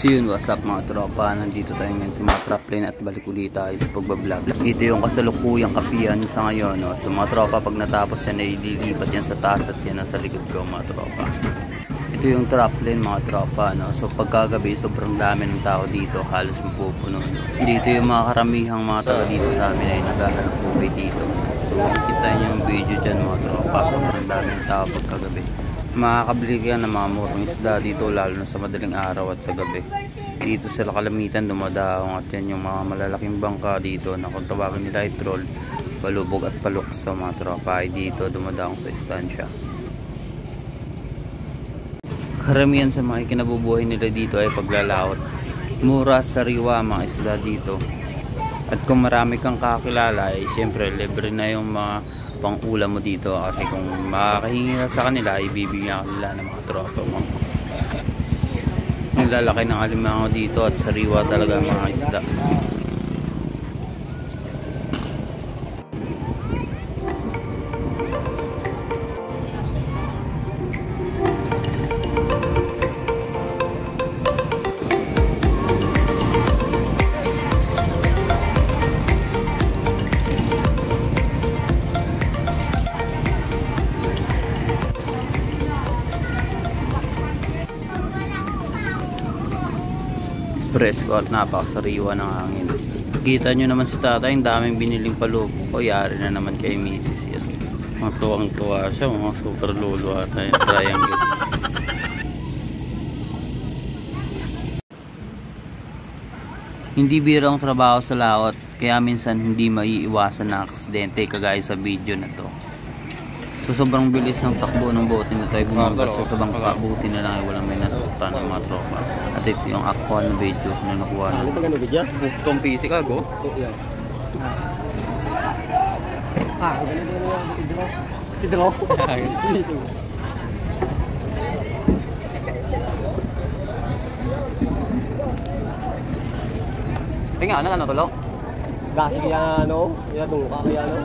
So yun, what's up mga tropa, nandito tayo ngayon sa mga trapline at balik ulit tayo sa pagbablog. Ito yung kasalukuyang kapihan sa ngayon, no? So mga tropa, pag natapos yan ay lilipat yan sa taas at yan sa likod ko mga tropa. Ito yung trapline mga tropa, no? So pagkagabi sobrang dami ng tao dito, halos mapupuno. Dito yung mga karamihang mga taga dito sa amin ay naghahanap buhay dito. So makikita nyo yung video dyan mga tropa, sobrang dami ng tao pagkagabi. Makakabili ka ng mga murang isda dito lalo na sa madaling araw at sa gabi. Dito sa kalamitan dumadaong at yan yung mga malalaking bangka dito na kung tawagin nila ay troll, palubog at paluk sa mga tropa ay dito dumadaong sa istansya. Karamihan sa mga ikinabubuhay nila dito ay paglalaot. Mura, sariwa mga isda dito. At kung marami kang kakilala ay siyempre libre na yung mga pang ulam mo dito kasi kung makakahingi sa kanila ibibigyan nila ng mga tropa mo. Ang lalaki ng alimango dito at sariwa talaga mga isda. Presko at napakasariwa ng hangin. Kita nyo naman si tatay, ang daming biniling palubog. O yari na naman kay misis yan. Mga tuwang-tuwa siya, mga super lolo ata yung triangle. Hindi birang trabaho sa laot, kaya minsan hindi maiiwasan na aksidente kagaya sa video na to. So sobrang bilis ng takbo ng bote na tayo bumagat sa bangka, buti na lang ay walang may nasaktan ng mga tropa. At ito yung actual na video na nakuha na. Ano pag video? Itong PC ka, go? Idro. Ay nga, ano tulo? Dati kaya ano, kaya tungka kaya ano.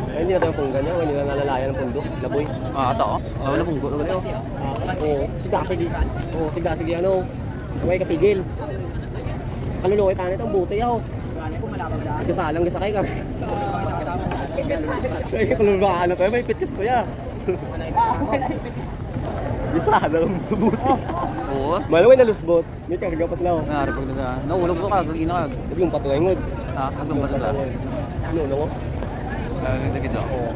Ay hindi na tayo punggan niya, hindi na nalalayan ng pundo, laboy. Ah, ito oh. Wala pong gulo ito. Oo, sige. Oo, sige ano. Huwag kapigil. Kaluluwa tayo nito ang buti yaw. Gasalang gasakay ka. Ay kaluluwa ano to, may pitkas to ya. Gasalang sa buti. Oo. Malaway na lusbot. May kagapas na ako. Nari pag nahulog ko ka, gaginakag. Ito yung patuway ngod. Ah, nagdong ba sila? Ano, ano? Nagdagid ako. Oo.